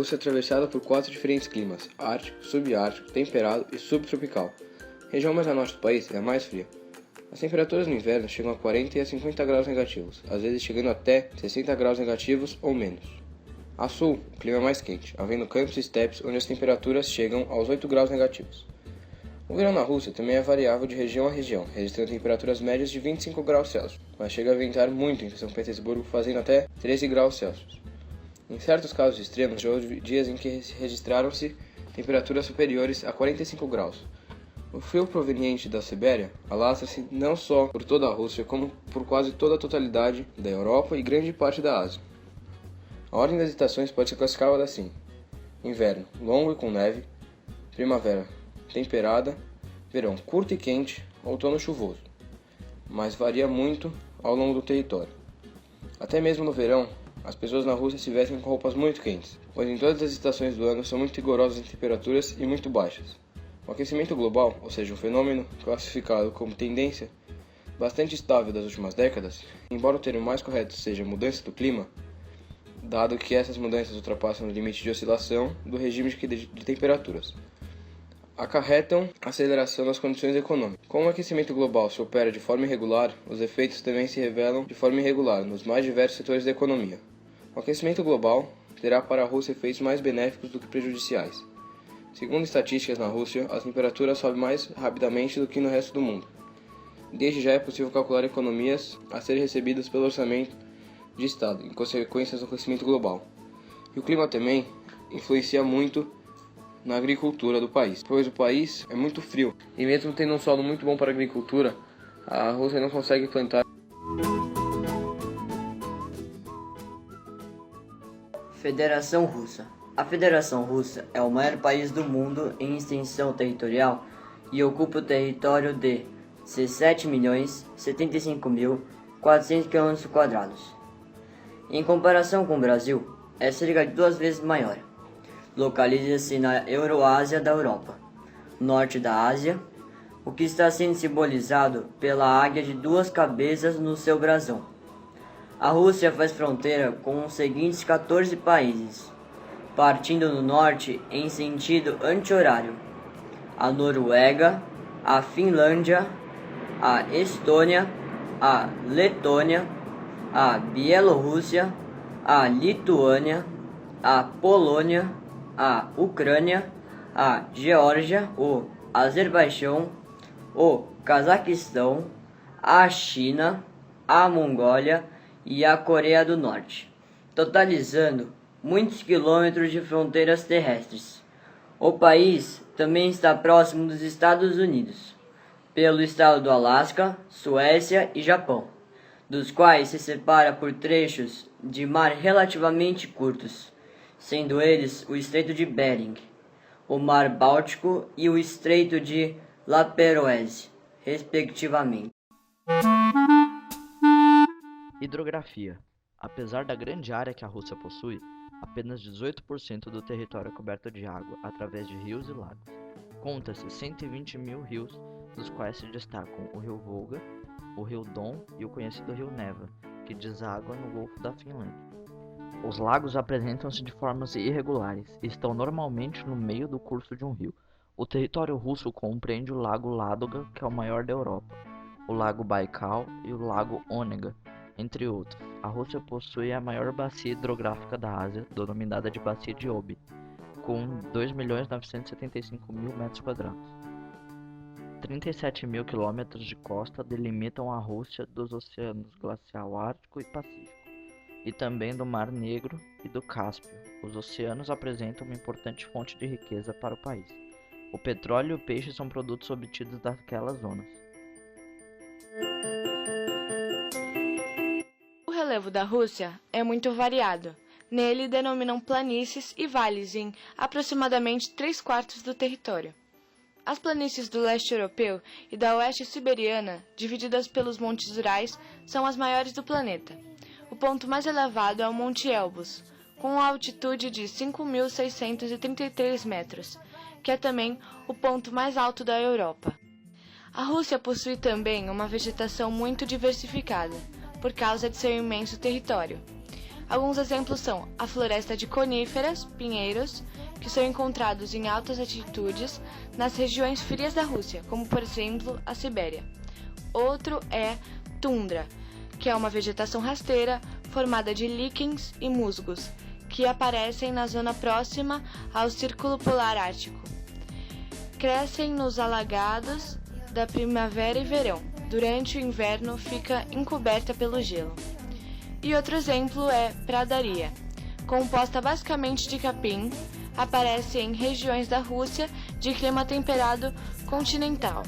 Rússia é atravessada por 4 diferentes climas: ártico, subártico, temperado e subtropical. A região mais a norte do país é a mais fria. As temperaturas no inverno chegam a 40 e a 50 graus negativos, às vezes chegando até 60 graus negativos ou menos. A sul, o clima é mais quente, havendo campos e estepes onde as temperaturas chegam aos 8 graus negativos. O verão na Rússia também é variável de região a região, registrando temperaturas médias de 25 graus Celsius, mas chega a ventar muito em São Petersburgo, fazendo até 13 graus Celsius. Em certos casos extremos, já houve dias em que registraram-se temperaturas superiores a 45 graus. O frio proveniente da Sibéria alastra-se não só por toda a Rússia, como por quase toda a totalidade da Europa e grande parte da Ásia. A ordem das estações pode ser classificada assim: inverno, longo e com neve; primavera, temperada; verão, curto e quente; outono, chuvoso. Mas varia muito ao longo do território. Até mesmo no verão, as pessoas na Rússia se vestem com roupas muito quentes, pois em todas as estações do ano são muito rigorosas em temperaturas e muito baixas. O aquecimento global, ou seja, um fenômeno classificado como tendência bastante estável das últimas décadas, embora o termo mais correto seja mudança do clima, dado que essas mudanças ultrapassam o limite de oscilação do regime de temperaturas, acarretam aceleração das condições econômicas. Como o aquecimento global se opera de forma irregular, os efeitos também se revelam de forma irregular nos mais diversos setores da economia. O aquecimento global terá para a Rússia efeitos mais benéficos do que prejudiciais. Segundo estatísticas na Rússia, as temperaturas sobem mais rapidamente do que no resto do mundo. Desde já é possível calcular economias a serem recebidas pelo orçamento de Estado, em consequência do aquecimento global. E o clima também influencia muito na agricultura do país, pois o país é muito frio. E mesmo tendo um solo muito bom para a agricultura, a Rússia não consegue plantar. Federação Russa. A Federação Russa é o maior país do mundo em extensão territorial e ocupa o território de 17.075.400 km². Em comparação com o Brasil, é cerca de 2 vezes maior. Localiza-se na Euroásia da Europa, norte da Ásia, o que está sendo simbolizado pela águia de 2 cabeças no seu brasão. A Rússia faz fronteira com os seguintes 14 países, partindo no norte em sentido anti-horário: a Noruega, a Finlândia, a Estônia, a Letônia, a Bielorrússia, a Lituânia, a Polônia, a Ucrânia, a Geórgia, o Azerbaijão, o Cazaquistão, a China, a Mongólia e a Coreia do Norte, totalizando muitos quilômetros de fronteiras terrestres. O país também está próximo dos Estados Unidos, pelo estado do Alasca, Suécia e Japão, dos quais se separa por trechos de mar relativamente curtos, sendo eles o Estreito de Bering, o Mar Báltico e o Estreito de Laperoise, respectivamente. Hidrografia. Apesar da grande área que a Rússia possui, apenas 18% do território é coberto de água através de rios e lagos. Conta-se 120 mil rios, dos quais se destacam o rio Volga, o rio Don e o conhecido rio Neva, que deságua no Golfo da Finlândia. Os lagos apresentam-se de formas irregulares e estão normalmente no meio do curso de um rio. O território russo compreende o lago Ládoga, que é o maior da Europa, o lago Baikal e o lago Onega, entre outros. A Rússia possui a maior bacia hidrográfica da Ásia, denominada de Bacia de Obi, com 2.975.000 m². 37 mil quilômetros de costa delimitam a Rússia dos oceanos glacial Ártico e Pacífico, e também do Mar Negro e do Cáspio. Os oceanos apresentam uma importante fonte de riqueza para o país. O petróleo e o peixe são produtos obtidos daquelas zonas. O relevo da Rússia é muito variado. Nele denominam planícies e vales em aproximadamente 3/4 do território. As planícies do leste europeu e da oeste siberiana, divididas pelos montes Urais, são as maiores do planeta. O ponto mais elevado é o Monte Elbrus, com uma altitude de 5.633 metros, que é também o ponto mais alto da Europa. A Rússia possui também uma vegetação muito diversificada, por causa de seu imenso território. Alguns exemplos são a floresta de coníferas, pinheiros, que são encontrados em altas altitudes nas regiões frias da Rússia, como por exemplo a Sibéria. Outro é tundra, que é uma vegetação rasteira formada de líquens e musgos, que aparecem na zona próxima ao Círculo Polar Ártico. Crescem nos alagados da primavera e verão. Durante o inverno fica encoberta pelo gelo. E outro exemplo é pradaria, composta basicamente de capim, aparece em regiões da Rússia de clima temperado continental.